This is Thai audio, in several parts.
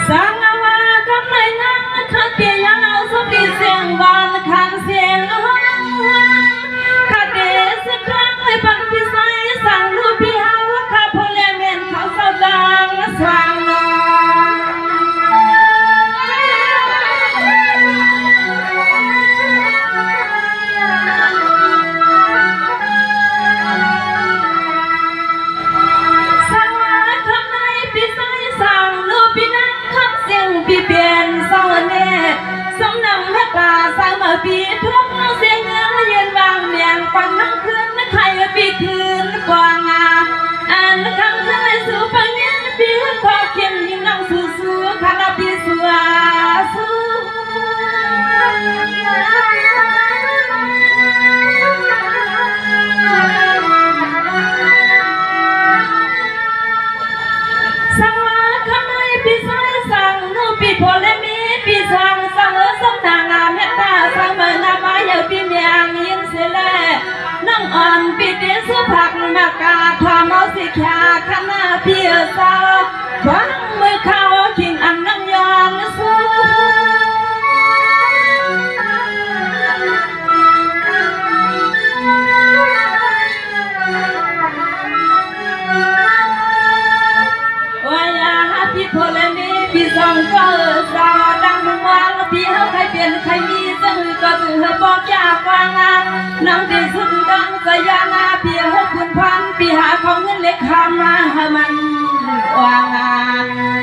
sang hoa khắp nơi nắng khát tiền nhau giúp đi xiềng vàng khăn xiềng khát để sức kháng hơi bằng đi say sang lưu bi hao khát phô lê miền khảo sao đang sang bị biển sau nè sông nằm hết là sao mà bị thuốc riêng yên vàng miệng quăng nắng khuyên nó thay bị khuyên quăng nó khăng khăng sự phăng nhiên bị khó kiếm nhưng nắng su su khá là bị su phô lê mi pi sang sang ở sông nàng mẹ ta sang mờ na ba giờ pi miang yên sẽ lệ nâng on pi tiến số phật mà cả thà máu xì khia khăn pi ở sao thoáng mưa khao kinh ăn nâng yon su phô lê mi pi sang có sao đang mong ngoan pi hao khai biển khai mi dân có sự hợp bó cha quang nắng tiền xuân đang say na pi hao quân phan pi hạ không ngân lệ kham hà man quang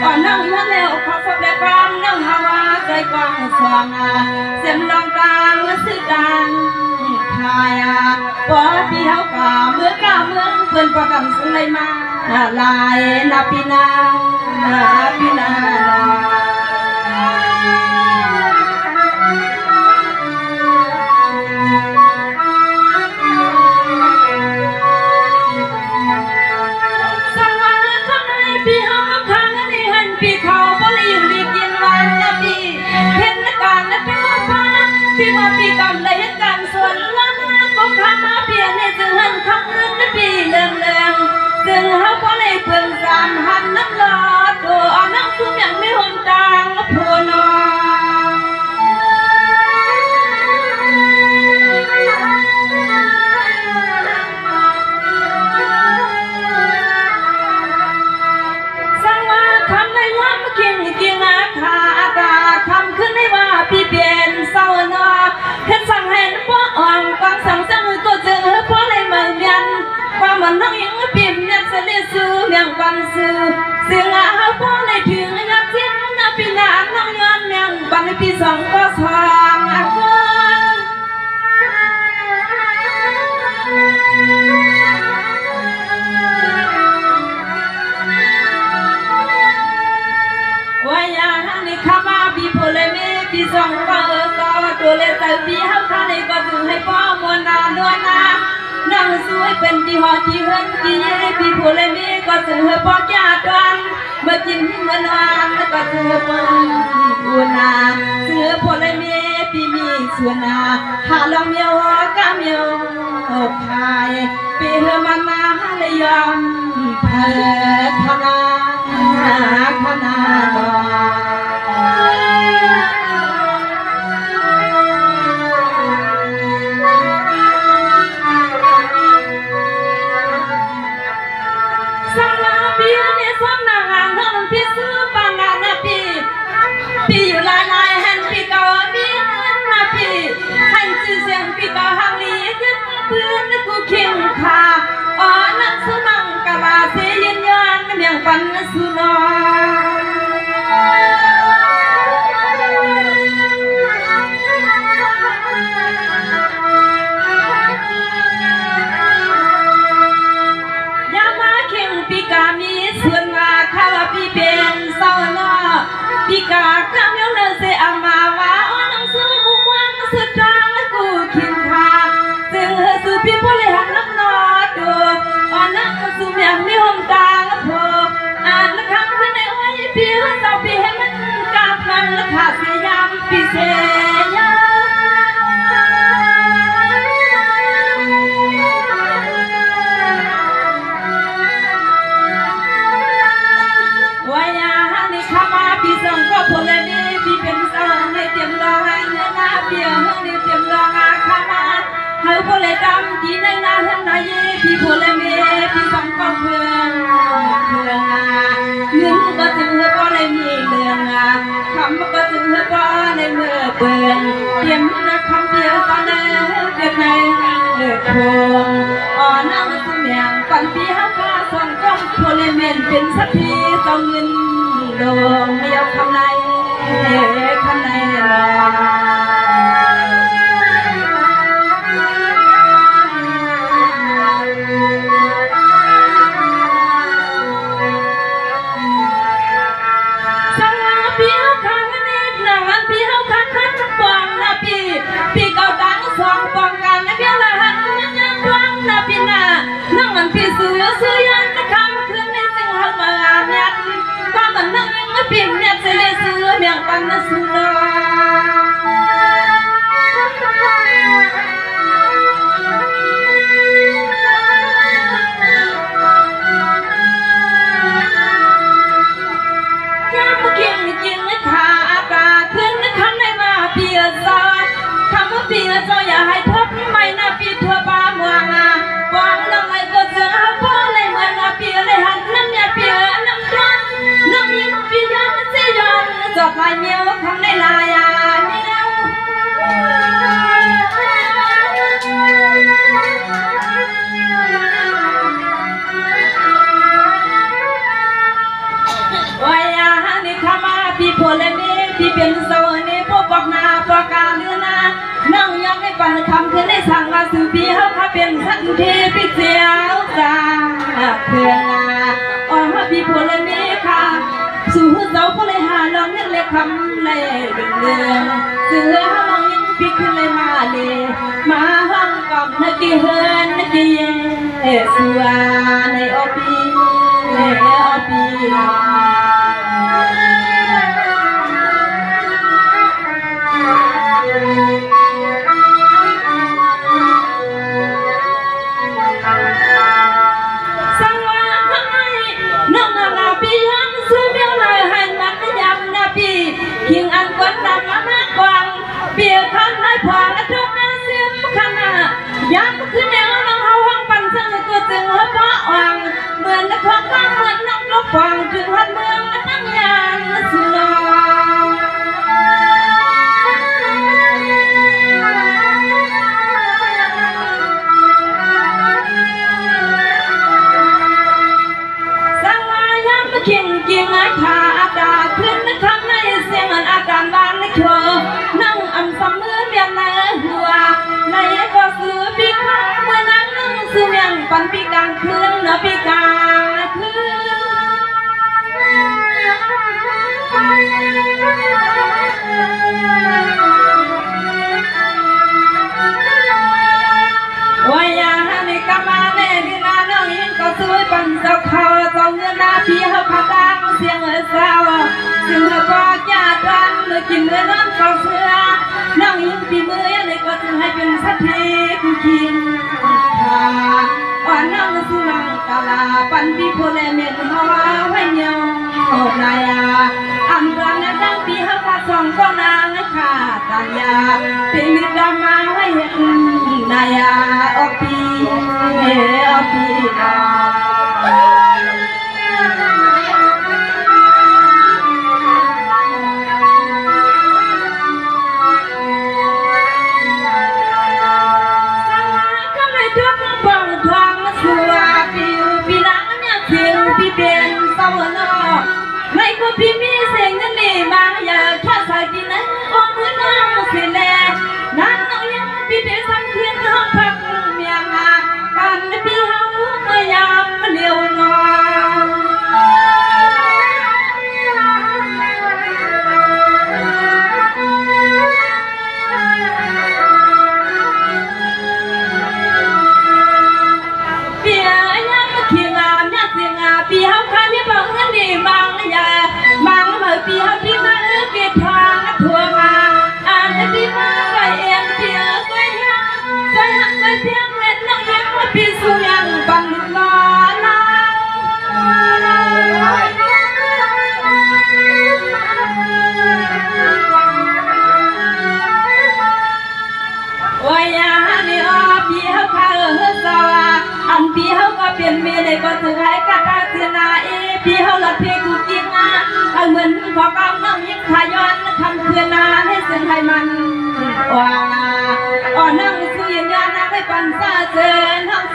còn nắng hắn leo khó sắp đẹp quang nắng hawa say quang xoang xem long tang sự đàn khai bó pi hao cả mưa vườn qua cầm xuống lấy ma lại na pina từng hao có lệ phượng giảm hàn nắng lọt đồ nắng xuống miệng mấy hôm tang phù nọ sang hoa khăm này ngắm kiêng khả cả khămขึ้นให้ว่าพี่เปลี่ยนเศร้าเนาะเฮ็ดสั่งให้พ่ออ่อนกวางสั่งจังก็เจอพ่อเลยมาเมียนความมันทั้งยังปิ่มยัดเสลีซื้อเมียงปันซื้อเสียงอาพ่อเลยถึงยัดทิ้งนับปีนานน้องย้อนเมียงปันปีสองก็สองคนวายาฮันนี่ข้ามาปีโพเลเมปีสองก็ตัวเล็กแต่ปีห้าข้าในก็ถึงให้พ่อมวลนาล้วนนานั่งสวยเป็นที่หอที่เฮินที่เย่ที่โพเลเมก็ถึงให้พ่อแก่ดวนเมื่อกินเงินวานแล้วก็ถึงให้พ่ออุนาถึงให้โพเลเมปีมีส่วนนาหาลองเมียวกะเมียวพายปีเฮมันนาเลยยอมเพิดขนาขนาดปีอยู่ลายหันปีเก่าปีมาปีหันจื่อเสียงปีเก่าหังลียึดเพื่อนกูเข่งขานักสุนังกะลาเสียยืนยันเมียงปันสุนอยามาเข่งปีกามีส่วนงาข้าวปีเป็นเศร้าเนาะปีกาข้ามยงเลิศเสียมาว่านังซื้อมุกวางสุดทางและกูขิงขาซึ่งสู่พี่ผู้เลยหันน้ำนอดูนังสู่เมียงไม่ห่มตาและพอและคำขึ้นในอ้อยพี่เศร้าพี่ให้มันกลับมันและขาดเสียยามพี่เสียวายาฮันนี่ข้ามาพี่ส่ง bia hơn điều tiệm lo ngà khama hậu cô lệ đam chỉ nay na hơn na ye pi cô lệ mê pi song con phương phương ngưỡng có chừng hơi có lệ mì lường khăm có chừng hơi có lệ mưa bường tiệm na khăm bia ta na việc này được thường năng sự miệng còn pi hấp ca song con cô lệ mềnเป็นสักทีต้องเงินโดนเดียวคำไหนคำไหนปีเก่าดังสองปองกันและเบี้ยละหันยังพลังนาปีหน้าน้องมันพี่ซื้อยันคำคืนในสิ่งหักมาเมียความมันนั่งยังปีเมียจะเลยซื้อเมียปันนั่งซื้อปีเจ้าอย่าให้ทบไม่น่าปีทั่วบ้าเมืองวางน้ำไหลก็เจอพ่อเลยเหมือนปีเลยหันน้ำเนี่ยปีน้ำร้อนน้ำยิ่งปียันเสียย้อนจบลายเมียวคำในลายเมียววายาในขมาปีโพเลเมปีเป็นโซเนปบอกนาปกาเลือนานั่งยังให้ปันคำขึ้นในสั่งมาสู่ปีเขาข้าเป็นสันทีพิเศษจ้าเพื่อนอ๋อปีโพเลเมค่ะสู่เจ้าก็เลยหาลองนั่นเลยคำเลยเรื่องเสือลองยังปีขึ้นเลยมาเลยมาห้องกับนักเฮิร์นนักเย่สัวในอปีคิงอันกวนดำมากวางเปียขันได้พอและทุกนั้นเสียมขันยักษ์ขึ้นแนวน้องเขาห้องปั่นซึ่งตัวจึงหัวป้อวังเหมือนนักพากเหมือนนักลบฟังถึงหัดเมืองและตั้งยานสุนสังวายักษ์คิงกิงอาคาอาดาขึ้นคำในเสียงอาการบ้านในโชว์นั่งอ่ำสำมือเบียนในหัวในก็ซื้อปีข้างเมื่อนั้นนั่งซื้อเมียงปันปีกลางคืนเนอปีกลางคืนวายาในกามาในดินาน้องยิงก็ซื้อปันเจ้าเขาเจ้าเงินนาพี่เขาขาดังเสียงเศร้าซึ่งเขาก็จะดันเมื่อกินเมื่อนอนก็เสือน้องยิงปีมือในก็จึงให้เป็นสัตย์ผู้คิงอ่อนน้องสุนังกาลาปันปีโพเลเมนหัวไว้เนียวนายอันรันดังปีเขาขาสองก็นางขาตายาปีมิดามาไว้เห็นนายอปีไม่ก็พี่มีเสียงนั่นนี่บางอย่างแค่ใส่ปีนั้นอมมือน้องเสียแลนั่งน้องยังพี่เดือดสังเทียนห้องพักเมียงกันพี่เฮาเมื่อยามเลี้ยวนอนเปียยังขี้งามยังเสียงพี่เฮาคันที่บอกนั่นนี่บางอย่างบางเมื่อปีเฮาพี่มาเกิดทางทั่วมาอันพี่มาไปเองเปียไปยัง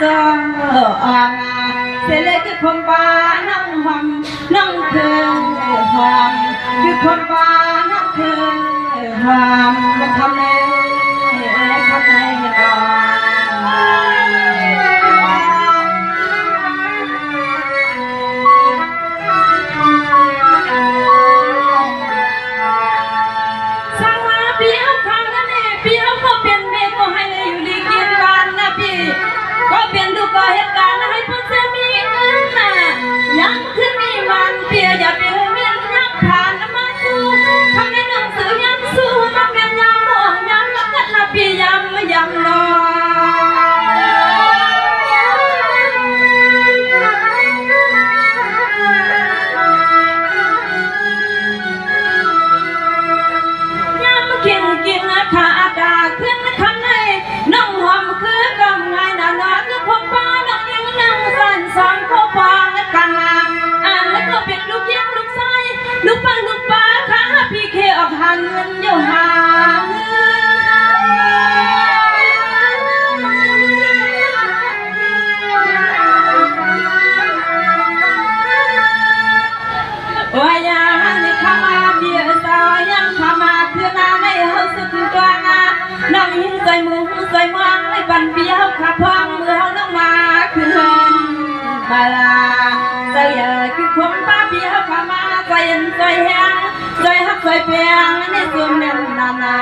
จองอ่างเสเลยคือคนบ้าน้องหอมน้องเคืองหอมคือคนบ้าน้องเคืองหอมมาทำในทำในก่อนก็เปลี่ยนดูก็เหตุการณ์ให้พ้นเสียมีเงินน่ะยังขึ้นมีมันเพียอย่าเปลี่ยนเวียนยักผ่านมาสู้ทำในหนังสือย้ำสู้มาเป็นย้ำมองย้ำแล้วกันนะพี่ย้ำย้ำนอนย้ำกินกินขาดาขึ้นข้างในน้องหอมคือกำไงน่ะนะคือพบป้าน้องยังนั่งสั่นสอนข้อความกันนะอ่านแล้วก็เป็นลูกยังลูกไส้ลูกป้าข้าพี่เคออกหาเงินอยู่หาเงินว่าอย่างนี้ข้ามาเบียร์สาวยังข้ามาคือนาในเฮาสุดตัวงาน้องยิ้มใส่มือใส่มือไม่บันเบี้ยวขาพองมือเฮาน้องมาคือเฮินบาลาใส่คือคนป้าเบี้ยวขามาใส่เย็นใส่แห้งใส่ฮักใส่เปียงในสวมเน่นนา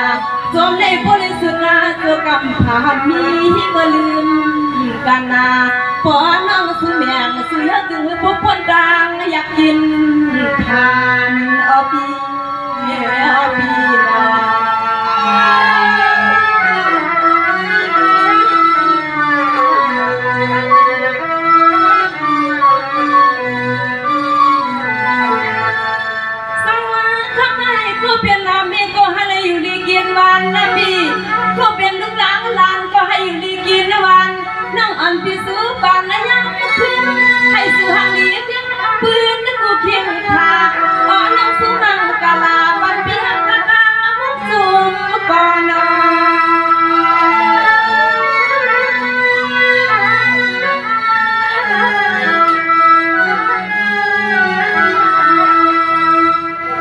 สวมในบริสุทธิ์นาตัวกำผามีเมื่อลืมกันนาปอน้องสุแมงสุยจึงพบคนดังอยากกินทานเอาปีเอาปีวันนะพี่ก็เป็นลูกหลานหลานก็ให้อยู่ดีกินวันนั่งอันพี่ซื้อปานนะยังขึ้นให้สู้หางดีขึ้นปืนนึกกูเคียงขาอ๋อนั่งสู้นั่งกะลาบันพี่หักกะตามุกซุ่มก่อนน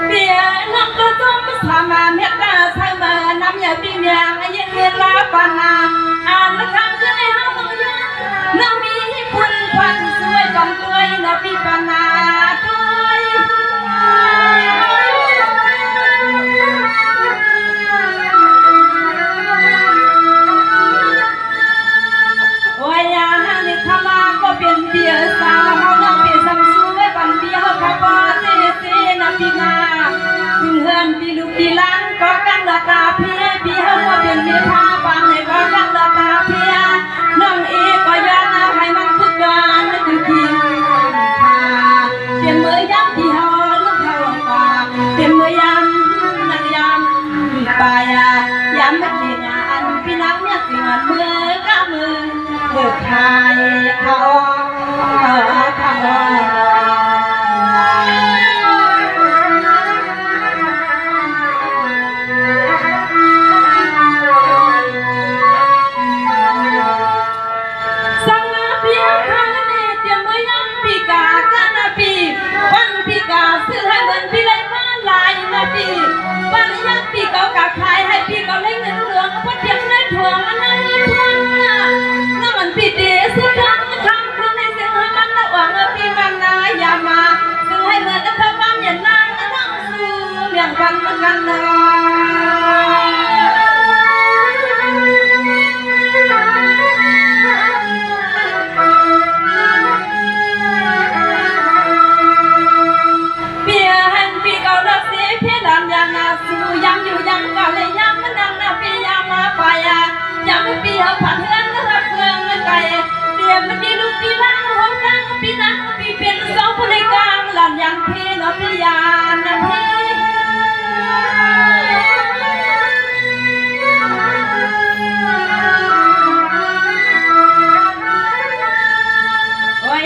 เบียร์นั่งก็ต้องสามาเมียตาใส่มาน้ำยาปีเมียงไอ้ยังเงินลาปานาอ่านละคำจะในห้องน้องยันน้องมีคุณพันสวยกำด้วยน้องปีปานาด้วยว่าอย่างนี้ข้ามาก็เป็นเบียร์สาวเขาน้องเบียร์สัมสูไว้บันเบียร์เขาปอเซนะพี่นาถึงเฮินพี่ลูกพี่ล้านก็กันละตาเพียพี่เขาก็เป็นเมียพาฟังให้ก็กันละตาเพียน้องเอก็ยานาให้มันทุกวันนั่นคือทิ้งพาเปลี่ยนมือย้ำพี่เขาลูกเขาป่าเปลี่ยนมือย้ำนักย้ำป่ายย้ำไม่ดีงานพี่นักเนี่ยสิงานมือก้ามือเบิกไทยเขาซื้อให้เหมือนพี่เลยมาลายนะพี่บ้านยังพี่เขากะขายให้พี่เขาเล่นเงินเหลืองเพราะเทียมได้ถ่วงอันนั้นถ่วงน่ะน้ำมันพี่เดียซื้อทั้งคำคือในเสียงให้มันละหวังพี่มันนายอย่ามาซื้อให้เหมือนกับเขาบ้านอย่านางนั่งซื้อเมียงกันเหมือนกันนะสู้ยังอยู่ยังก็เลยยังมันนั่งนะพี่ยังมาไปยังไม่พี่เอาผ่านเฮือนก็รักเมืองไม่ไกลเดี๋ยวมันดีลูกพี่ล้างหัวดังพี่นั่งพี่เป็นสองคนในกลางหลังยังพี่เนาะพี่ยานนะพี่โอ้ย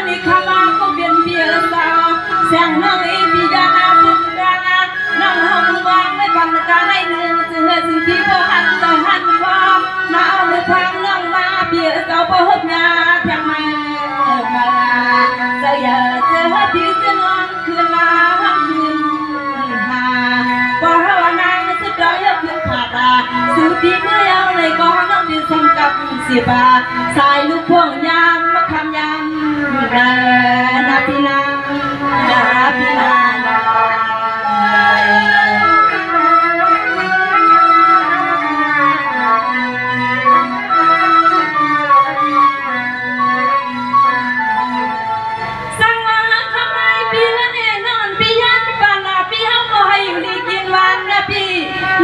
นี่ข้ามาก็เป็นเบียร์สาวเสียงน้องเอพี่ยานาสุดดังน้องห้องวางไม่บังการในหนึ่งเสือสีพี่พ่อหันต่อหันพ่อมาเอามือพังน้องมาเบียร์สาวพ่อหดงา สิบาสายลูกพวงยามมาคำยามนาพี่นาพี่นา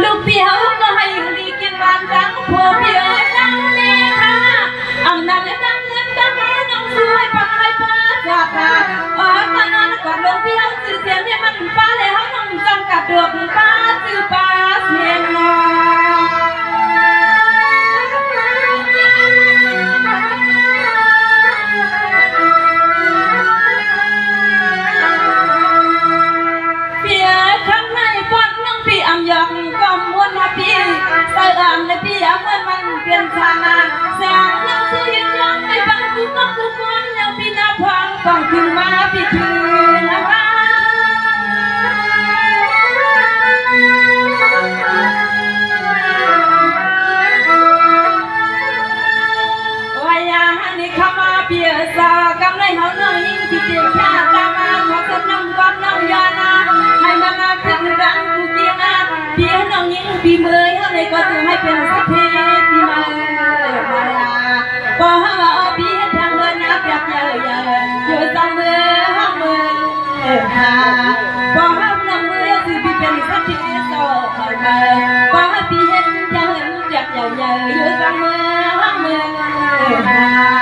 ลูกพี่เขาก็ให้อยู่ดีกินบ้านรังผัวพี่เอ๋ยตั้งนี่ค่ะอำนาจและตั้งเงินตั้งแม่น้องสวยปลายฟ้าจอดค่ะมานอนก่อนลูกพี่เขาสื่อเสียงเนี่ยมันฟ้าเลยเขาน้องจำกับดวงฟ้าสื่อฟ้าเสียงนอำยองก็ม้วนมาพี่ใส่อ่านเลยพี่เอาเมื่อมันเปลี่ยนชานาแสงยังสู้ยืนยังไม่บังกูก็กูควรยังพี่นาพังฟังถึงมาพี่คืนนะคะวายานี่ข้ามาเบียสากำไรเขาหน่อยยิ่งที่เดียวแค่ตามาขอสนำความน้องยานาให้มานาถึงดังกูเกียงอาเบียน้องยิ่งปีเมยเขาในก็จะให้เป็นสักทีปีมาพอเขาว่าเบียทางเงินนับยับเยอะอยู่สองมือห้องมือพอเขานำมือสิปีเป็นสักทีโซ่พอเขาปีเห็นจะเห็นยับเยอะอยู่สองมือห้องมือ